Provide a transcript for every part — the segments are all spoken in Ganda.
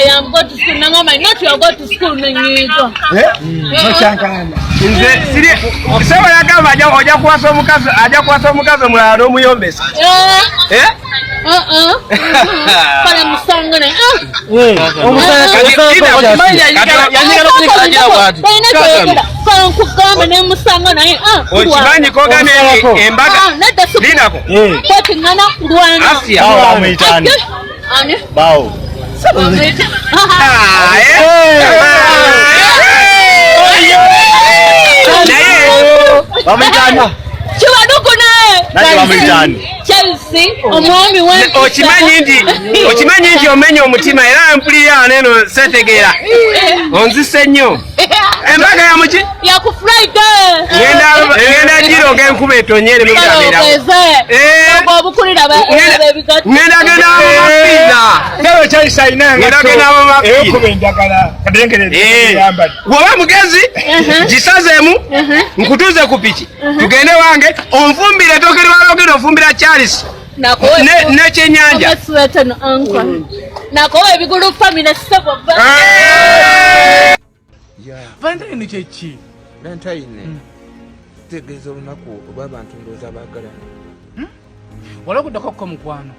am going to school. Now, my not you are going to school. No chankana. Siri, sawa yakava aja kwaso mukazo mulalo muyombesa. Pala musangana. Ochimanyi kogane embaga linako. Asiya bamuyitani. Bawo. Bamuyitani. Chiwaduko naye. Bamuyitani. Chelsea omwami we okimanyi nti omenya omutima era mpulira neno setegera onzise nnyo embaga ya muki ya ku Friday ngenda jiro genkuba etonyere mugabira obukulira bebigato ngenda genda mumapina Tewe Chelsea ina ngenda genda mumapina ekuba endagala kadengerere yambali woba mugezi gisazeemu nkutuze ku piki tugende wange onfumbire tokeri walogere ofumbira Charles ne kyenyanja nako ebigulu family sabo Valentine chechi Valentine tegeeza olunaku oba abantu ndowooza abaagalana walokudako ko mukwano.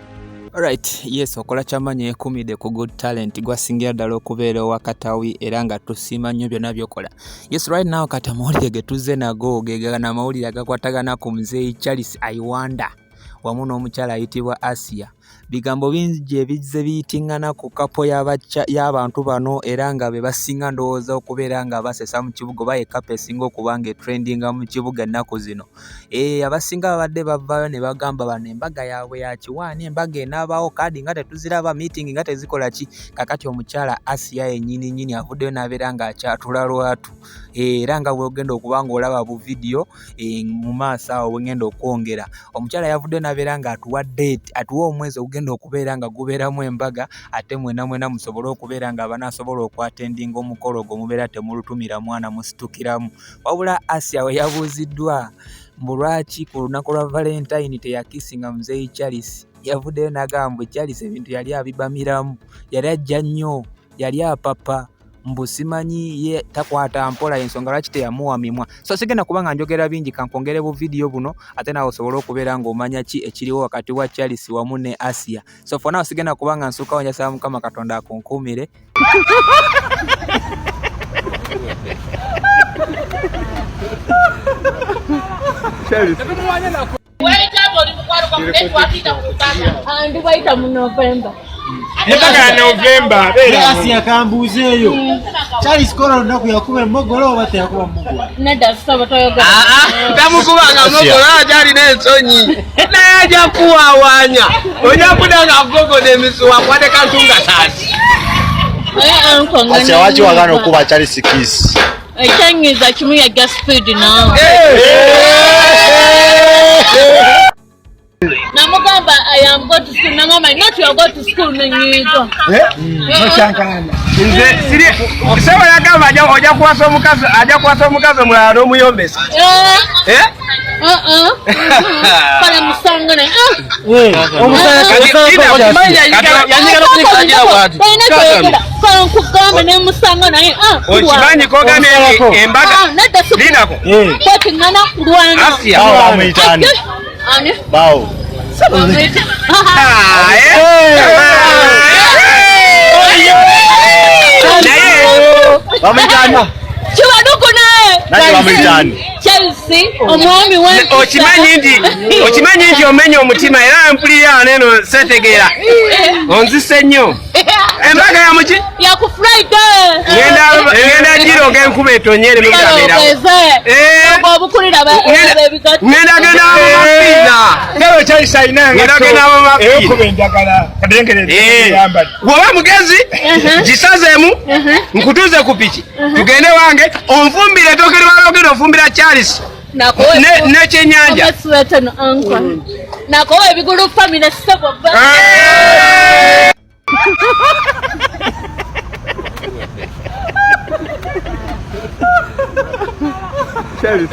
Alright, yes, okola kyamanya ekumide ku good talent gwasingira ddala okubeera wakatawi era nga tusiima nnyo byonna byokola. Yes, right now kati amawulire ge tuzze nago gegana amawulire agakwatagana ku mzee Charles Aiwanda wamu n'omukyala ayitibwa Asiya. Bigambo bingi ebizze biyitingana ku kapo y'abantu bano era nga be basinga ndowooza okubeera nga basesa mu kibuga oba ekapo esinga okubanga etrendinga mu kibuga ennaku zino. Abasinga babadde bavaayo ne bagamba bano embaga yaabwe ya kiwaani, embaga enaabaawo kaadi nga tetuziraba, meeting nga tezikola ki. Kakati omukyala Asiya yennyini avuddeyo n'abeera ng'akyatula lwatu era nga bw'ogenda okuba ng'olaba bu video mu maaso awo bw'engenda okwongera. Omukyala yavuddeyo n'abeera ng'atuwa date, atuwa omwezi ogenda okubeera nga gubeeramu embaga ate mwena musobole okubeera nga banaasobola okwatendinga omukolo ogwo mubeera temulutumira mwana musitukiramu. Wabula Asiya we yabuuziddwa mbu lwaki ku lunaku lwa Valentine teyakisinga mzee Charles, yavuddeyo n'agamba Charles ebintu yali abibamiramu, yali ajja nnyo, yali apapa mbu simanyi ye takwata mpola ensonga lwaki teyamuwa mimwa. So sigenda kuba nga njogera bingi kankongere bu video buno ate nawe osobola okubeera ng'omanya ki ekiriwo wakati wa Charles wamu ne Asiya. So for now sigenda kuba nga nsuukawo njasaba Mukama Katonda akunkuumire. Ndibaita mu November. Embaga November bera Asiya kambuzeeyo. Charles kola lunaku yakuba emmogolo oba teyakuba mmogolo? Nedda saba toyoga. Tamukubanga mmogolo ajali n'ensonyi naye ajja kuwawaanya ojja kudanga gogoda emisuwa kwate kantunga saasi. Asiya waki wagana okuba Charles kiss? Ekyanyiza kimu yajja speed naawe. Namugamba I am going to school. Now, my not you are going to school. No chankana. Siri, sawa yakava aja kwaso mukazo mulalo muyombesa. Pala musangana. Ochimanyi kogane embaga linako. Asiya bamuyitani. Bawo. Bamuyitani. Chiwaduko naye. Bamuyitani. Chelsea omwami we okimanyi nti omenya omutima era mpulira neno setegera onzise nnyo embaga ya muki ya ku Friday ngenda jiro genkuba etonyere mugabira obukulira bebigato ngenda genda mumapina Tewe Chelsea ina ngenda genda mumapina ekuba endagala kadengerere yambali woba mugezi gisazeemu nkutuze ku piki tugende wange onfumbire tokeri walogere ofumbira Charles ne kyenyanja nako ebigulu family sabo Charles